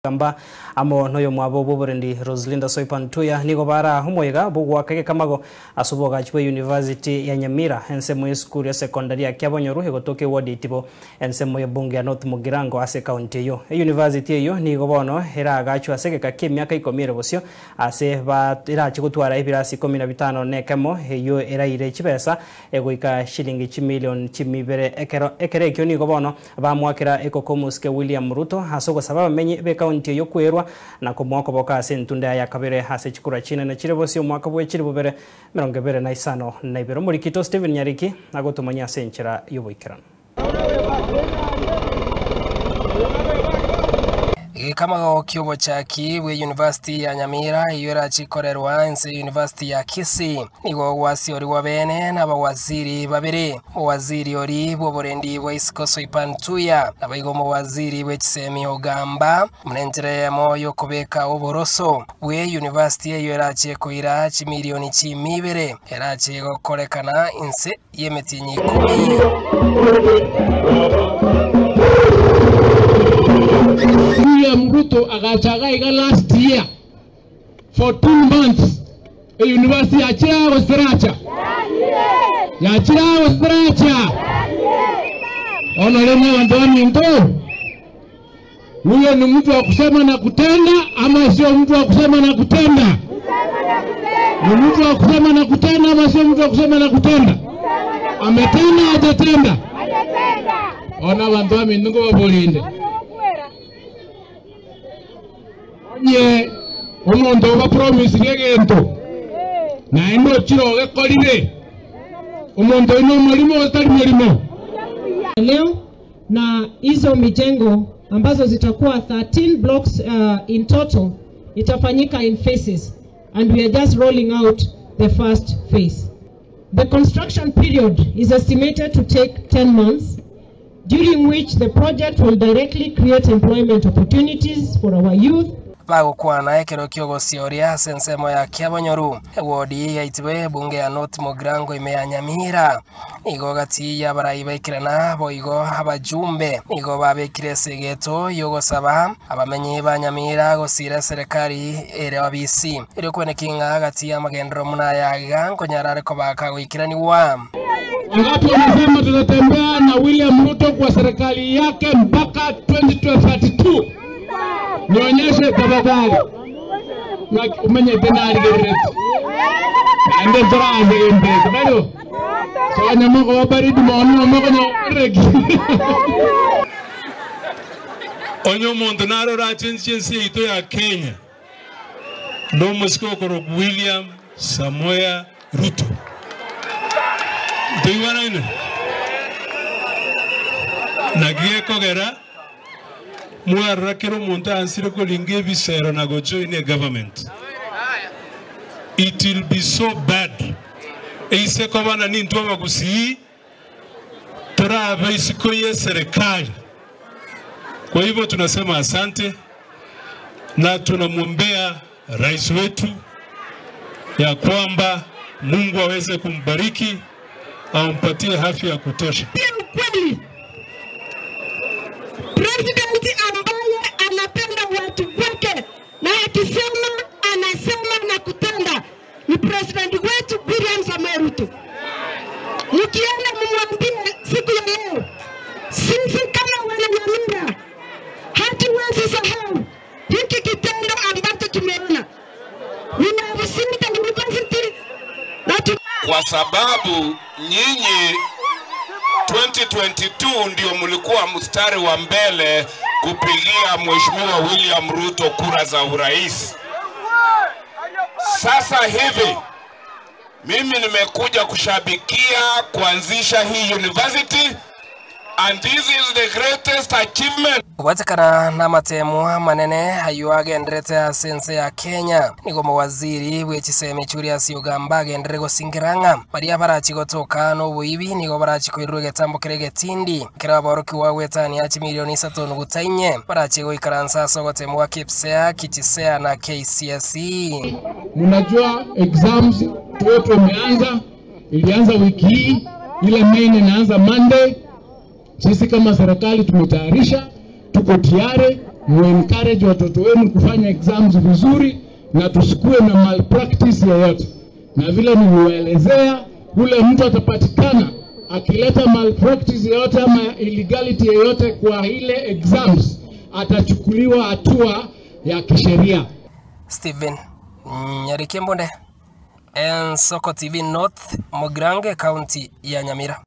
Yogamba amo noyo mwabo boborendi Rosalinda Soipan Tuya nigo bara humoiga bugwa kage kamago asuboga chwe University ya Nyamira ensemo school ya secondary ya Kyabonyoru hegotoke wadi tibo ensemo ya bunge ya North Mugirango ase county yo university yo nigo bono era gachu asege ka kemyaka ikomire bosyo ase ba ira chigutwara ibirasi 15 nekemo yo era ire chibesa egoika shilingi 1 million chimibere ekere kyo nigo bono bamwakira ekokomuske William Ruto hasogo sababa menye be county yo kwerwa na komwako boka ase ntunda ya kabere hase chikura chine na chirebosyo mwaka bwe chiribubere 25 na ibero muri kito Steven Nyariki agotumanya senchera yoboikirana kama kyobo chaki we University ya Nyamira yora chikorerwa ense University ya Kisii nigo wasi ori wabene na bawaziri babiri waziri ori boborendi we Soipan Tuya abayigo mu waziri we Kisemi Ogamba mnenjere moyo kubeka oboroso we University yora chikoira 1 milioni chimibere era chigo korekana ense yemetinyi 10 William Ruto agachagaiga last year for 2 months a university ya Chirago Stracha ya Chirago Stracha Honorable Anthony Nto huyo ni mtu wa kusema na kutenda ama sio mtu wa kusema na kutenda? Ni mtu wa kusema na kutenda ama sio mtu wa kusema na kutenda? Ametenda hajatenda? Ona Anthony Nto babolinde nye umuntu ba promise gegento na endo chiroge kolire umuntu ino mulimo utali mulimo leo na hizo mijengo ambazo zitakuwa 13 blocks in total itafanyika in phases and we are just rolling out the first phase. The construction period is estimated to take 10 months during which the project will directly create employment opportunities for our youth. Bago kwana ekero kyogo sioria sensemo ya Kyabonyoru wodi ya itwe bunge ya North Mugirango imeya Nyamira nigo gati ya barayibekirana boigo abajumbe nigo babekire segeto yogo saba abamenyi ba Nyamira gosira serikali ere abisi iri kwenekinga gati ya magendro muna ya nkonyarare ko bakagwikiraniwa Ngapi wanasema tutatembea na William Ruto kwa serikali yake mpaka 2032. Nionyeshe tabadali. Umenye tenari gereti. Ande zaraze gembe. Nado. Soanya moko wabaridi maonu moko nyoreki. Onyo Montanaro rachensi ito ya Kenya. No musko koro William Samoei Ruto. Tuiwana ine. Nagie kogera. Muara kero monta ansiro ko linge bisero na go join a government. It will be so bad. Eise ko bana ni ntwa magusi tara baisiko ye serikali. Kwa hivyo tunasema asante na tunamwombea rais wetu ya kwamba Mungu aweze kumbariki ampatie afya ya kutosha. Kweli president ambaye anapenda watu wake na akisema anasema na kutenda ni president wetu William Samoei Ruto. Mkienda mwambie siku ya leo sisi kama wana Nyamira hatuwezi sahau hiki kitendo ambacho tumeona. University kwa sababu nyinyi 2022 ndio mlikuwa mstari wa mbele kupigia Mheshimiwa William Ruto kura za urais. Sasa hivi mimi nimekuja kushabikia kuanzisha hii university and this is the greatest achievement. Watakana na matemu manene hayuage ndrete sense ya Kenya nigo mawaziri wechiseme Julius Ogamba gendrego singiranga baria barachi gotoka no buibi nigo barachi koiruge tambo kirege tindi kira baroki wa wetani ya 1 milioni 3 gutainye barachi go ikaransa sogotemu wa KPSEA KICHISEA na KCSE. Mnajua exams wote wameanza, ilianza wiki hii, ile main inaanza Monday. Sisi kama serikali tumetayarisha, tuko tayari Muencourage watoto wenu kufanya exams vizuri na tusikue na malpractice yoyote. Na vile nimeelezea, ule mtu atapatikana akileta malpractice yoyote ama illegality yoyote kwa ile exams, atachukuliwa hatua ya kisheria. Steven Nyarikembonde, Soko TV North, Mogrange County ya Nyamira.